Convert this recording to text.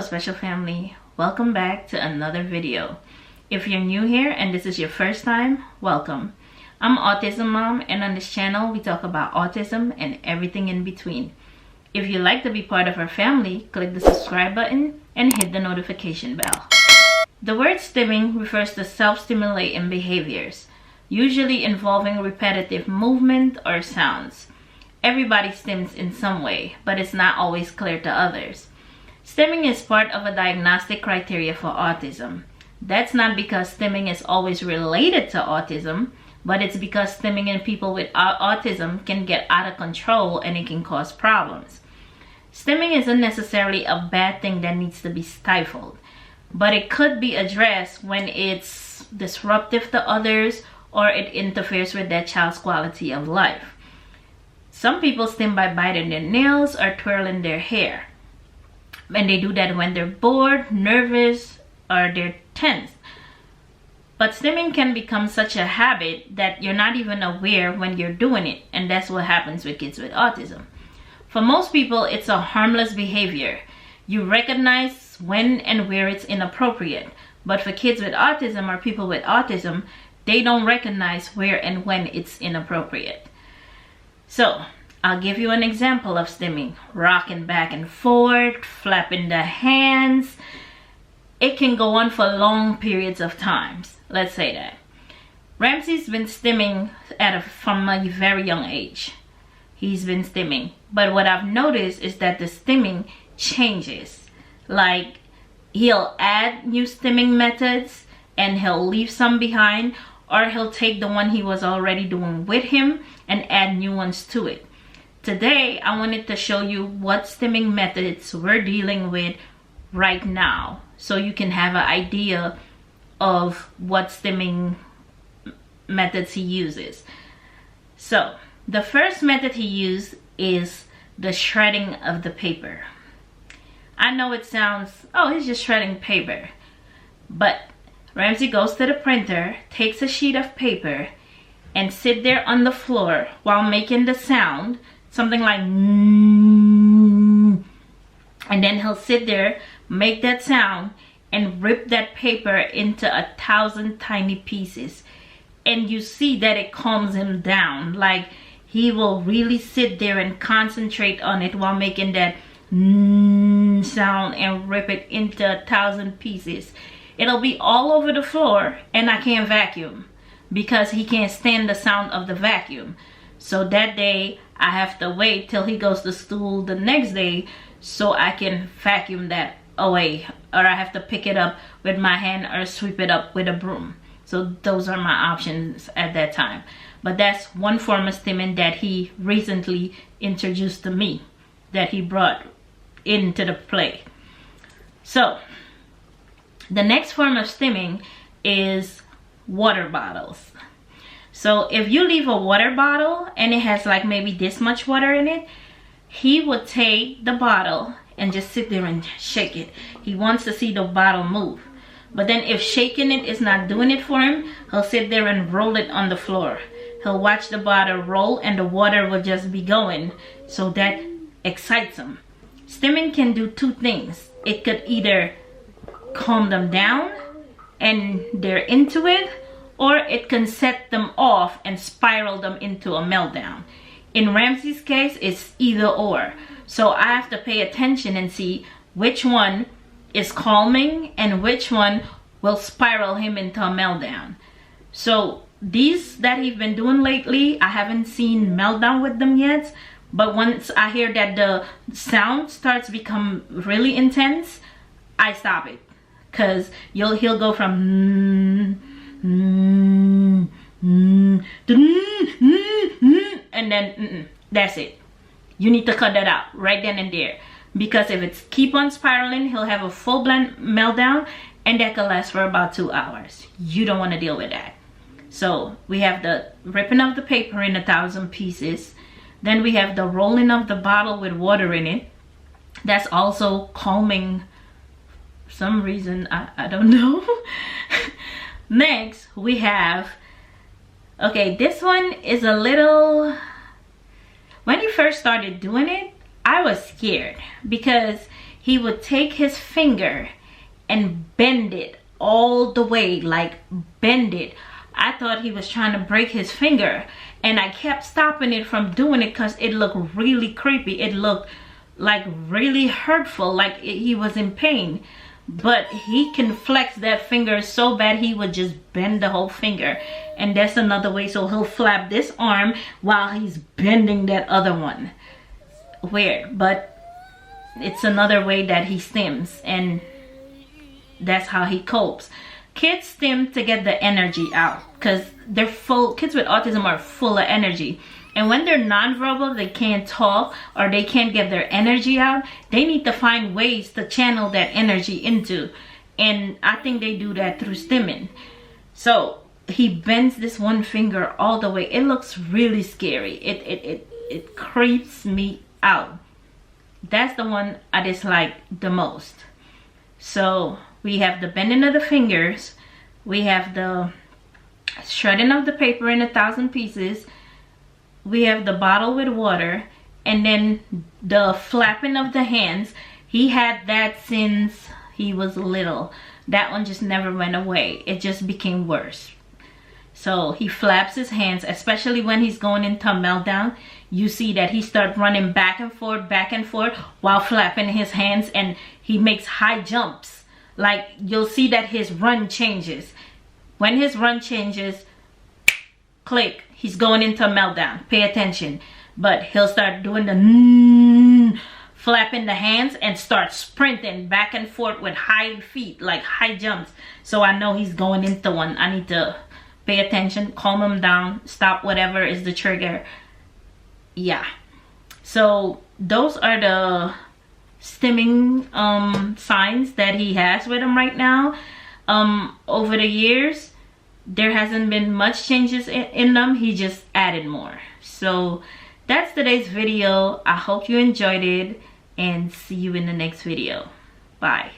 special family, welcome back to another video. If you're new here and this is your first time, welcome. I'm Autism Mom, and on this channel we talk about autism and everything in between. If you'd like to be part of our family, click the subscribe button and hit the notification bell. The word stimming refers to self-stimulating behaviors, usually involving repetitive movement or sounds. Everybody stims in some way, but it's not always clear to others. Stimming is part of a diagnostic criteria for autism. That's not because stimming is always related to autism, but it's because stimming in people with autism can get out of control and it can cause problems. Stimming isn't necessarily a bad thing that needs to be stifled, but it could be addressed when it's disruptive to others or it interferes with their child's quality of life. Some people stim by biting their nails or twirling their hair. And they do that when they're bored, nervous, or they're tense. But stimming can become such a habit that you're not even aware when you're doing it, and that's what happens with kids with autism. For most people, it's a harmless behavior. You recognize when and where it's inappropriate. But for kids with autism or people with autism, they don't recognize where and when it's inappropriate. So, I'll give you an example of stimming. Rocking back and forth, flapping the hands. It can go on for long periods of times. Let's say that. Ramsey's been stimming from a very young age. He's been stimming. But what I've noticed is that the stimming changes. Like, he'll add new stimming methods and he'll leave some behind, or he'll take the one he was already doing with him and add new ones to it. Today, I wanted to show you what stimming methods we're dealing with right now, so you can have an idea of what stimming methods he uses. So, the first method he used is the shredding of the paper. I know it sounds, oh, he's just shredding paper. But Ramsey goes to the printer, takes a sheet of paper, and sit there on the floor while making the sound, something like and then he'll sit there, make that sound, and rip that paper into 1,000 tiny pieces. And you see that it calms him down. Like, he will really sit there and concentrate on it while making that sound and rip it into 1,000 pieces. It'll be all over the floor, and I can't vacuum because he can't stand the sound of the vacuum. So that day, I have to wait till he goes to school the next day so I can vacuum that away, or I have to pick it up with my hand or sweep it up with a broom. So those are my options at that time. But that's one form of stimming that he recently introduced to me, that he brought into the play. So the next form of stimming is water bottles. So if you leave a water bottle and it has like maybe this much water in it, he would take the bottle and just sit there and shake it. He wants to see the bottle move. But then if shaking it is not doing it for him, he'll sit there and roll it on the floor. He'll watch the bottle roll and the water will just be going. So that excites him. Stimming can do two things. It could either calm them down and they're into it, or it can set them off and spiral them into a meltdown. In Ramsey's case, it's either or. So I have to pay attention and see which one is calming and which one will spiral him into a meltdown. So these that he's been doing lately, I haven't seen meltdown with them yet. But once I hear that the sound starts become really intense, I stop it. Cause he'll go from and then that's it. You need to cut that out right then and there, because if it's keep on spiraling, he'll have a full-blown meltdown, and that could last for about 2 hours. You don't want to deal with that. So we have the ripping of the paper in 1,000 pieces. Then we have the rolling of the bottle with water in it. That's also calming. For some reason, I don't know. Next, we have, okay, this one is a little, when he first started doing it, I was scared because he would take his finger and bend it all the way, like bend it. I thought he was trying to break his finger, and I kept stopping it from doing it because it looked really creepy. It looked like really hurtful, like he was in pain. But he can flex that finger so bad he would just bend the whole finger. And that's another way. So he'll flap this arm while he's bending that other one. Weird, but it's another way that he stims, and that's how he copes. Kids stim to get the energy out because they're full. Kids with autism are full of energy, and when they're nonverbal, they can't talk or they can't get their energy out. They need to find ways to channel that energy into, and I think they do that through stimming. So he bends this one finger all the way. It looks really scary. It creeps me out. That's the one I dislike the most. So we have the bending of the fingers, we have the shredding of the paper in 1,000 pieces, we have the bottle with water, and then the flapping of the hands. He had that since he was little. That one just never went away. It just became worse. So he flaps his hands, especially when he's going into meltdown. You see that he starts running back and forth while flapping his hands, and he makes high jumps. Like, you'll see that his run changes. When his run changes, click, he's going into meltdown. Pay attention. But he'll start doing the flapping the hands and start sprinting back and forth with high feet, like high jumps. So I know he's going into one. I need to pay attention, calm him down, stop whatever is the trigger. Yeah, so those are the stimming signs that he has with him right now. Over the years, there hasn't been much changes in them. He just added more. So that's today's video. I hope you enjoyed it, and see you in the next video. Bye.